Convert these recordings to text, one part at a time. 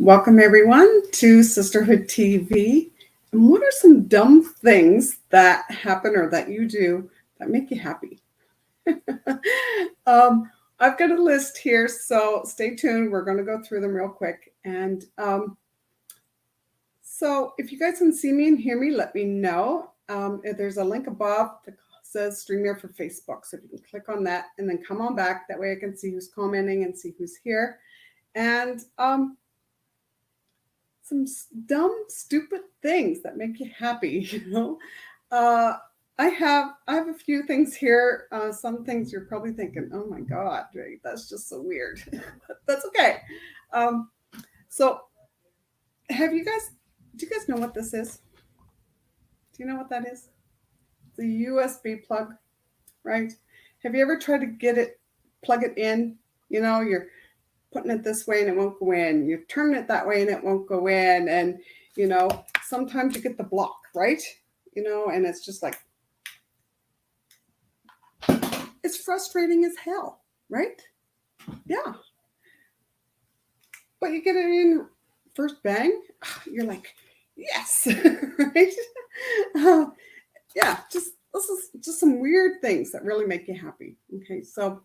Welcome, everyone, to Sisterhood TV. And what are some dumb things that happen or that you do that make you happy? I've got a list here, so stay tuned. We're going to go through them real quick. And so if you guys can see me and hear me, let me know. If there's a link above that says StreamYard for Facebook. So you can click on that and then come on back. That way I can see who's commenting and see who's here. And some dumb, stupid things that make you happy, I have a few things here. Some things you're probably thinking, oh my God, right? That's just so weird. That's okay. So do you guys know what this is? Do you know what that is? The USB plug, right? Have you ever tried to plug it in? You're putting it this way and it won't go in. You turn it that way and it won't go in. And, sometimes you get the block, right? And it's just like, it's frustrating as hell, right? Yeah. But you get it in first bang, you're like, yes, right? Yeah, this is just some weird things that really make you happy. Okay, so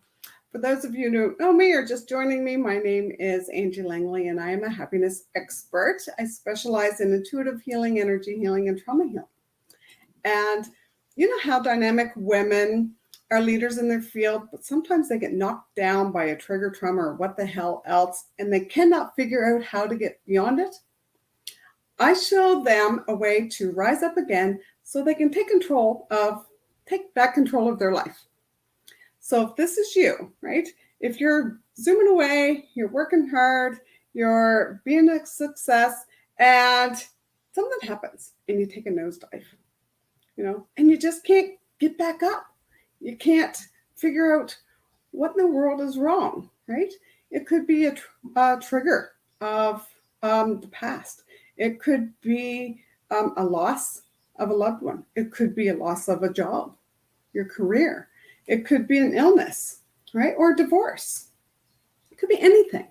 for those of you who know me or just joining me, my name is Angie Langley, and I am a happiness expert. I specialize in intuitive healing, energy healing, and trauma healing. And you know how dynamic women are leaders in their field, but sometimes they get knocked down by a trigger trauma or what the hell else, and they cannot figure out how to get beyond it. I show them a way to rise up again so they can take back control of their life. So if this is you, right? If you're zooming away, you're working hard, you're being a success, and something happens and you take a nosedive, and you just can't get back up. You can't figure out what in the world is wrong, right? It could be a trigger of the past. It could be a loss of a loved one. It could be a loss of a job, your career. It could be an illness, right? Or divorce. It could be anything,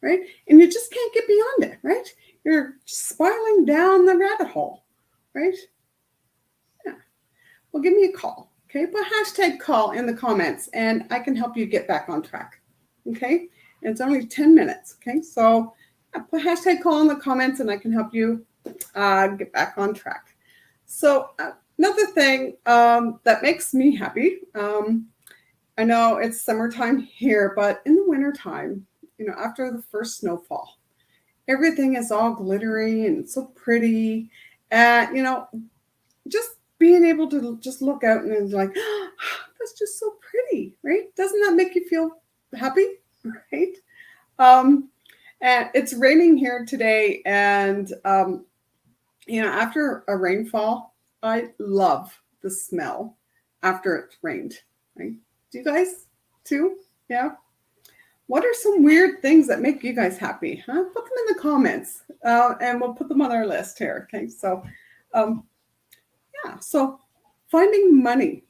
right? And you just can't get beyond it, right? You're spiraling down the rabbit hole, right? Yeah. Well, give me a call, okay? Put #call in the comments and I can help you get back on track, okay? And it's only 10 minutes, okay? So put #call in the comments and I can help you get back on track. So another thing that makes me happy, I know it's summertime here, but in the wintertime, after the first snowfall, everything is all glittery and so pretty. And, just being able to just look out and it's like, oh, that's just so pretty, right? Doesn't that make you feel happy, right? And it's raining here today. And, after a rainfall, I love the smell after it's rained, right? Do you guys too? Yeah. What are some weird things that make you guys happy? Huh? Put them in the comments and we'll put them on our list here. Okay. So, so finding money,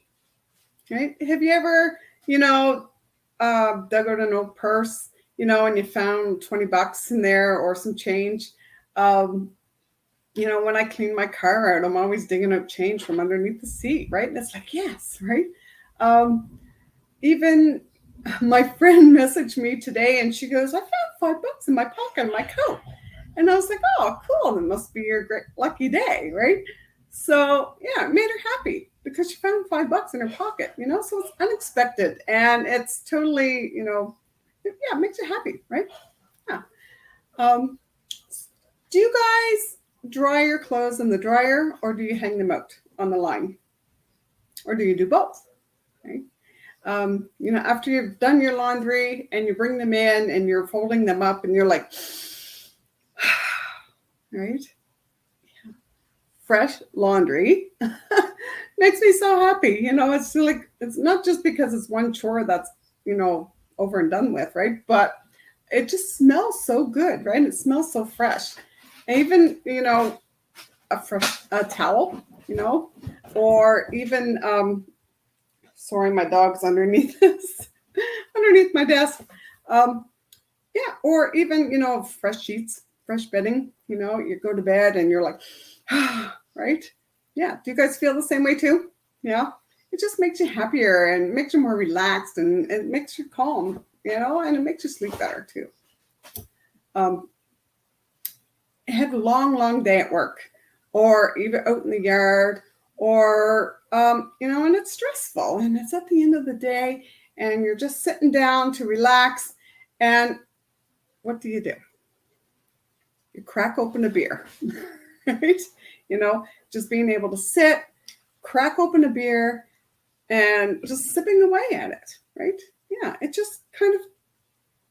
right? Have you ever, dug out an old purse, and you found $20 in there or some change? When I clean my car out, I'm always digging up change from underneath the seat, right? And it's like, yes, right? Even my friend messaged me today and she goes, I found $5 in my pocket in my coat. And I was like, oh, cool. It must be your great lucky day, right? So yeah, it made her happy because she found $5 in her pocket, so it's unexpected and it's totally, it makes you happy, right? Yeah. Do you guys dry your clothes in the dryer or do you hang them out on the line? Or do you do both? Right? After you've done your laundry and you bring them in and you're folding them up and you're like, right? Yeah. Fresh laundry makes me so happy. It's like, it's not just because it's one chore that's, over and done with, right? But it just smells so good, right? It smells so fresh. Even, a towel, or even, sorry, my dog's underneath underneath my desk. Or even, fresh sheets fresh bedding, you go to bed and you're like, right? Yeah. Do you guys feel the same way too? Yeah. It just makes you happier and makes you more relaxed and it makes you calm, and it makes you sleep better too. Have a long, long day at work or even out in the yard or, and it's stressful and it's at the end of the day and you're just sitting down to relax. And what do? You crack open a beer, right? Just being able to sit, crack open a beer and just sipping away at it, right? Yeah, it just kind of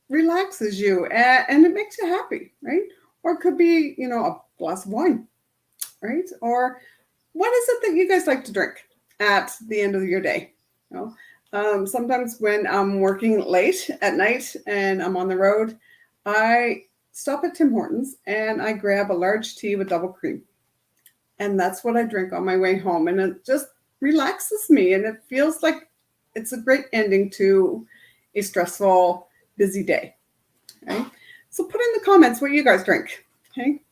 relaxes you and it makes you happy, right? Or it could be, a glass of wine, right? Or what is it that you guys like to drink at the end of your day? Sometimes when I'm working late at night and I'm on the road, I stop at Tim Hortons and I grab a large tea with double cream. And that's what I drink on my way home. And it just relaxes me and it feels like it's a great ending to a stressful, busy day. Okay. So put in the comments what you guys drink. Okay.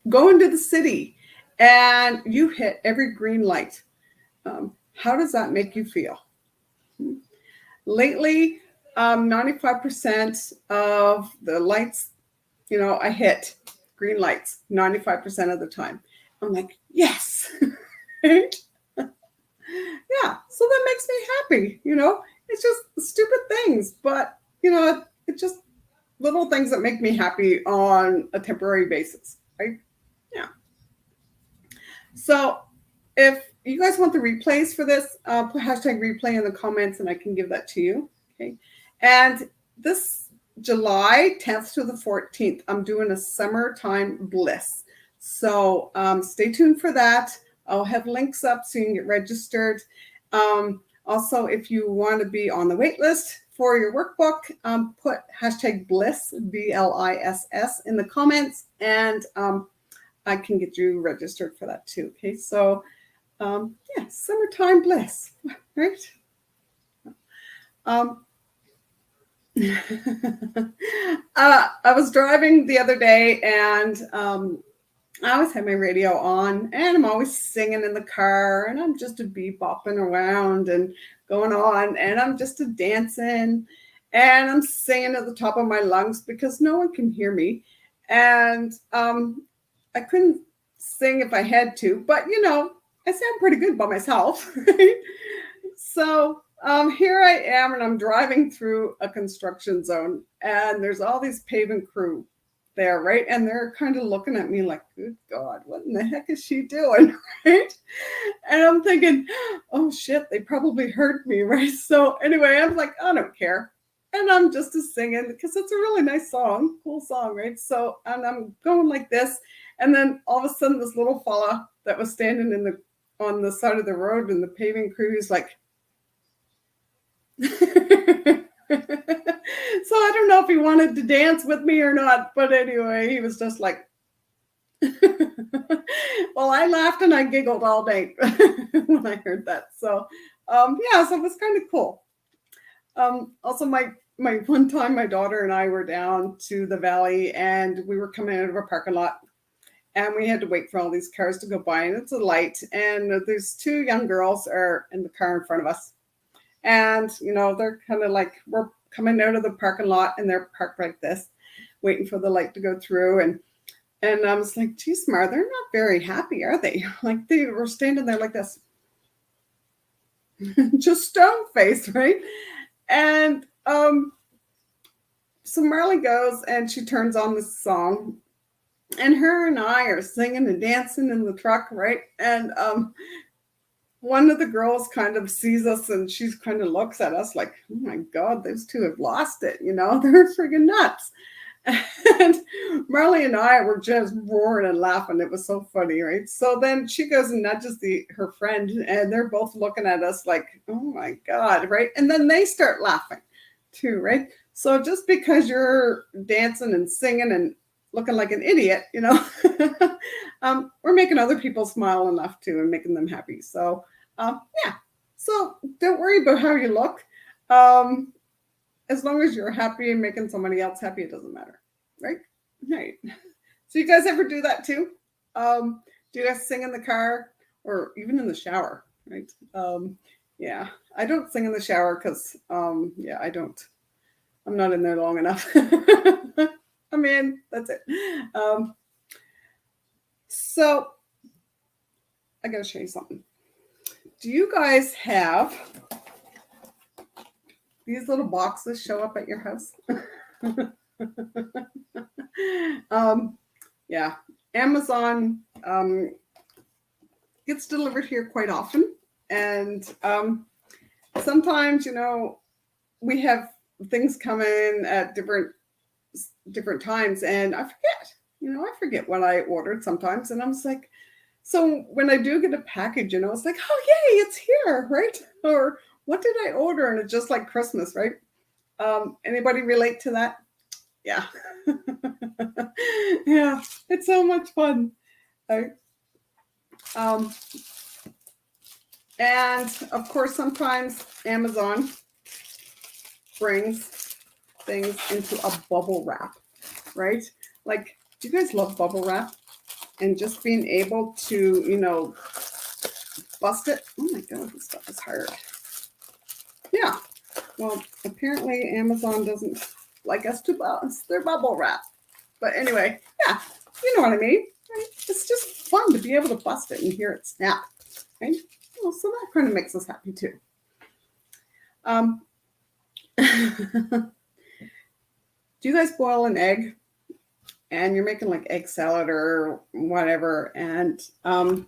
Go into the city and you hit every green light. How does that make you feel? Lately, 95% of the lights, I hit green lights 95% of the time. I'm like, yes. Yeah. So that makes me happy. It's just stupid things, but it's just little things that make me happy on a temporary basis, right? Yeah. So if you guys want the replays for this, put hashtag replay in the comments and I can give that to you. Okay. And this July 10th to the 14th, I'm doing a summertime bliss. So stay tuned for that. I'll have links up so you can get registered. Also, if you want to be on the wait list for your workbook, put hashtag bliss, BLISS in the comments, and I can get you registered for that too. Okay, so yeah, summertime bliss, right? I was driving the other day and I always have my radio on and I'm always singing in the car and I'm just a bebopping around and going on and I'm just a dancing and I'm singing at the top of my lungs because no one can hear me. And I couldn't sing if I had to, but I sound pretty good by myself. Right? So here I am and I'm driving through a construction zone and there's all these paving crew there, right? And they're kind of looking at me like, good God, what in the heck is she doing? Right? And I'm thinking, oh shit, they probably heard me, right? So anyway, I'm like, I don't care. And I'm just singing because it's a really nice song, cool song, right? So, and I'm going like this. And then all of a sudden this little fella that was standing on the side of the road in the paving crew is like, so I don't know if he wanted to dance with me or not, but anyway, he was just like, well, I laughed and I giggled all day when I heard that. So, yeah, so it was kind of cool. Also, my one time, my daughter and I were down to the valley and we were coming out of a parking lot and we had to wait for all these cars to go by and it's a light and there's two young girls are in the car in front of us. And, they're kind of like, we're coming out of the parking lot and they're parked like this, waiting for the light to go through. And I was like, geez, Mar, they're not very happy, are they? Like they were standing there like this, just stone faced, right? And so Marley goes and she turns on this song and her and I are singing and dancing in the truck, right? And one of the girls kind of sees us and she kind of looks at us like, oh my God, those two have lost it. They're friggin' nuts. And Marley and I were just roaring and laughing. It was so funny, right? So then she goes and nudges her friend and they're both looking at us like, oh my God, right? And then they start laughing too, right? So just because you're dancing and singing and looking like an idiot, we're making other people smile enough too and making them happy. So yeah, so don't worry about how you look. as long as you're happy and making somebody else happy, it doesn't matter, right? Right. So you guys ever do that too? Do you guys sing in the car or even in the shower, right? Yeah, I don't sing in the shower because, yeah, I don't. I'm not in there long enough. I'm in. That's it. Um, so I gotta show you something. Do you guys have these little boxes show up at your house? um, yeah, Amazon gets delivered here quite often, and sometimes, we have things come in at different times, and I forget. I forget what I ordered sometimes, and I'm just like, so when I do get a package, it's like, oh yay, it's here, right? Or what did I order? And it's just like Christmas, right? Anybody relate to that? Yeah. Yeah, it's so much fun. Right? Um, and of course, sometimes Amazon brings things into a bubble wrap, right? Like, do you guys love bubble wrap? And just being able to, bust it. Oh my God, this stuff is hard. Yeah. Well, apparently Amazon doesn't like us to bust their bubble wrap. But anyway, yeah, you know what I mean. Right? It's just fun to be able to bust it and hear it snap. Right? Well, so that kind of makes us happy too. Do you guys boil an egg and you're making like egg salad or whatever, and and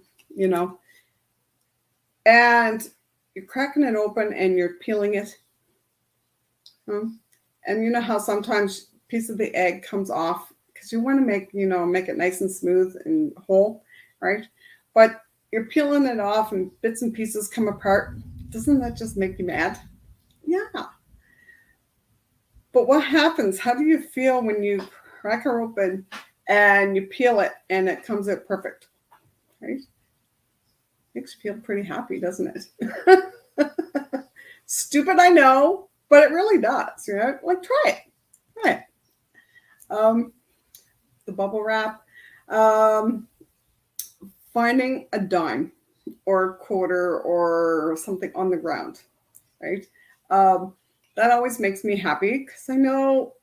you're cracking it open and you're peeling it, and you know how sometimes a piece of the egg comes off because you want to make it nice and smooth and whole, right? But you're peeling it off and bits and pieces come apart. Doesn't that just make you mad? Yeah. But what happens? How do you feel when you crack her open and you peel it and it comes out perfect? Right? Makes you feel pretty happy, doesn't it? Stupid, I know, but it really does. Like try it. Try it. The bubble wrap. Um, Finding a dime or a quarter or something on the ground, right? Um, that always makes me happy because I know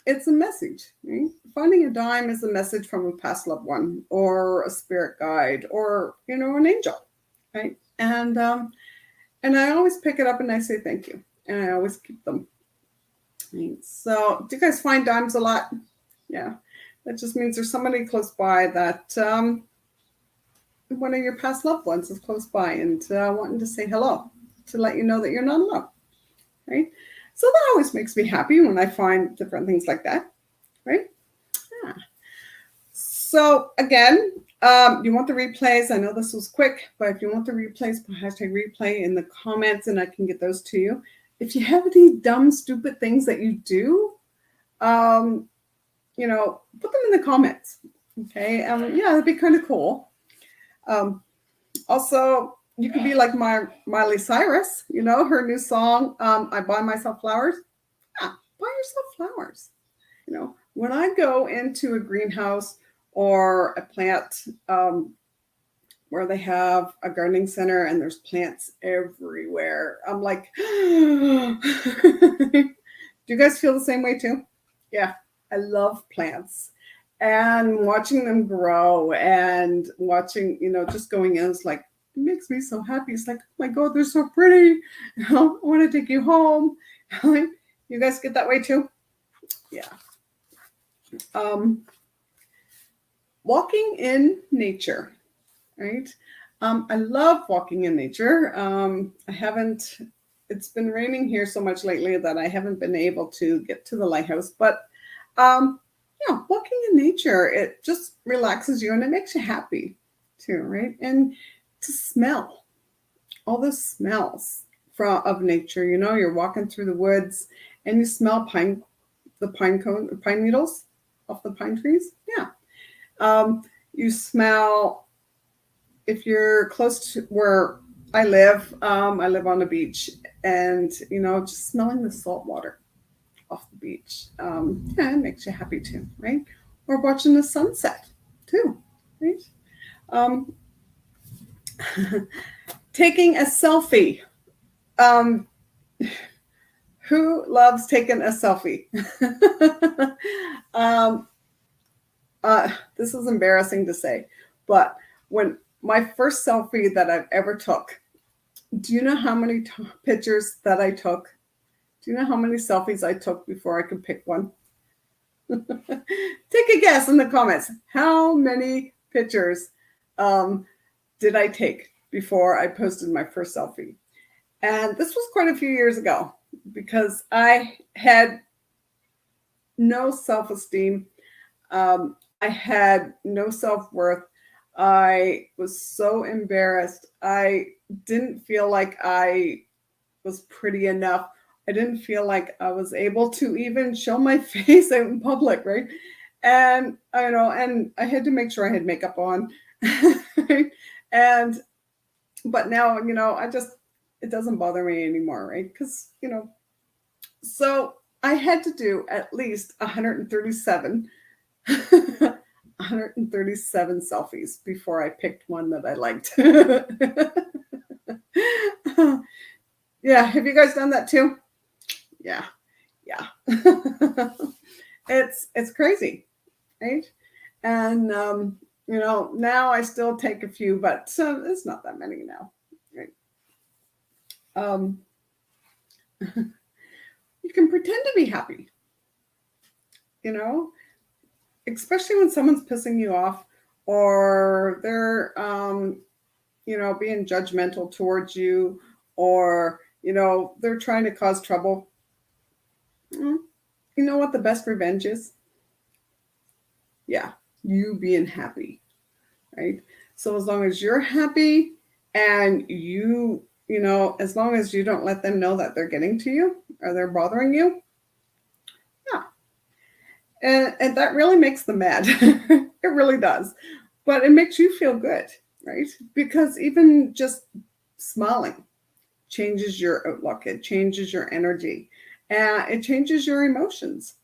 it's a message. Right? Finding a dime is a message from a past loved one or a spirit guide or an angel, right? And I always pick it up and I say thank you, and I always keep them. Right? So, do you guys find dimes a lot? Yeah, that just means there's somebody close by that one of your past loved ones is close by and wanting to say hello to let you know that you're not alone, right? So that always makes me happy when I find different things like that, right? Yeah. So again, you want the replays. I know this was quick, but if you want the replays, put hashtag replay in the comments and I can get those to you. If you have any dumb, stupid things that you do, put them in the comments. Okay. Yeah, that'd be kind of cool. Also, you could be like Miley Cyrus, her new song, I Buy Myself Flowers. Yeah, buy yourself flowers. When I go into a greenhouse or a plant where they have a gardening center and there's plants everywhere, I'm like, do you guys feel the same way too? Yeah, I love plants. And watching them grow and watching, just going in, it's like, it makes me so happy. It's like, oh my God, they're so pretty. I want to take you home. You guys get that way too? Yeah. Walking in nature, right? I love walking in nature. It's been raining here so much lately that I haven't been able to get to the lighthouse, but walking in nature, it just relaxes you and it makes you happy too, right? And to smell all the smells of nature, you're walking through the woods and you smell pine needles off the pine trees. Yeah. You smell, if you're close to where I live on a beach, and just smelling the salt water. off the beach. Yeah, it makes you happy too, right? Or watching the sunset too, right? Um, taking a selfie. Um, who loves taking a selfie? um, this is embarrassing to say, but when my first selfie that I've ever took, do you know how many pictures that I took? Do you know how many selfies I took before I could pick one? Take a guess in the comments. How many pictures did I take before I posted my first selfie? And this was quite a few years ago because I had no self-esteem. I had no self-worth. I was so embarrassed. I didn't feel like I was pretty enough. I didn't feel like I was able to even show my face out in public, right? And and I had to make sure I had makeup on. and but now, it doesn't bother me anymore, right? Because, so I had to do at least 137 137 selfies before I picked one that I liked. Yeah, have you guys done that too? Yeah. Yeah. It's crazy, right? And now I still take a few, but it's not that many now, right? You can pretend to be happy, especially when someone's pissing you off or they're being judgmental towards you, or they're trying to cause trouble. You know what the best revenge is? Yeah, you being happy, right? So as long as you're happy and as long as you don't let them know that they're getting to you or they're bothering you, yeah. And that really makes them mad. It really does. But it makes you feel good, right? Because even just smiling changes your outlook, it changes your energy, and it changes your emotions,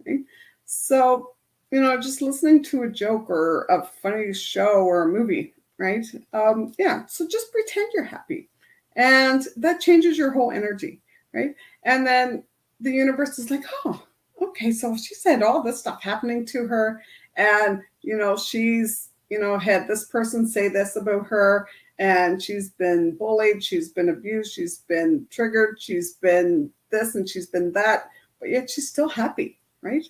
right? So, just listening to a joke or a funny show or a movie, right? Yeah, so just pretend you're happy, and that changes your whole energy, right? And then the universe is like, oh, okay, so she said all this stuff happening to her, and she's had this person say this about her, and she's been bullied, she's been abused, she's been triggered, she's been this and she's been that, but yet she's still happy, right?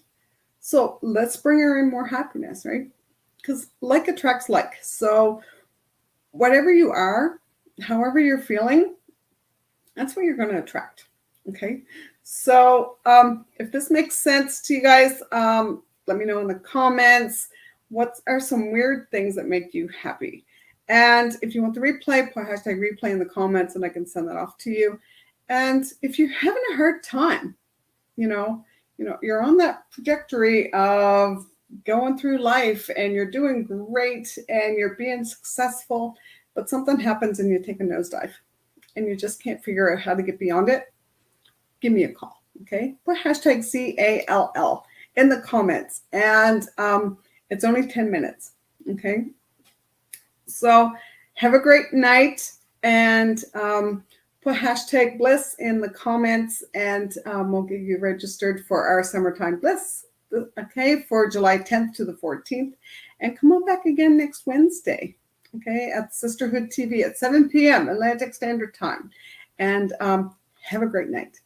So let's bring her in more happiness, right? Because like attracts like. So whatever you are, however you're feeling, that's what you're going to attract. Okay. So if this makes sense to you guys, let me know in the comments. What are some weird things that make you happy? And if you want the replay, put hashtag replay in the comments and I can send that off to you. And if you're having a hard time, you're on that trajectory of going through life and you're doing great and you're being successful, but something happens and you take a nosedive and you just can't figure out how to get beyond it, give me a call, okay? Put hashtag CALL in the comments, and it's only 10 minutes, okay? So have a great night, and put hashtag bliss in the comments, and we'll get you registered for our summertime bliss, okay, for July 10th to the 14th. And come on back again next Wednesday, okay, at Sisterhood TV at 7 p.m. Atlantic Standard Time. And have a great night.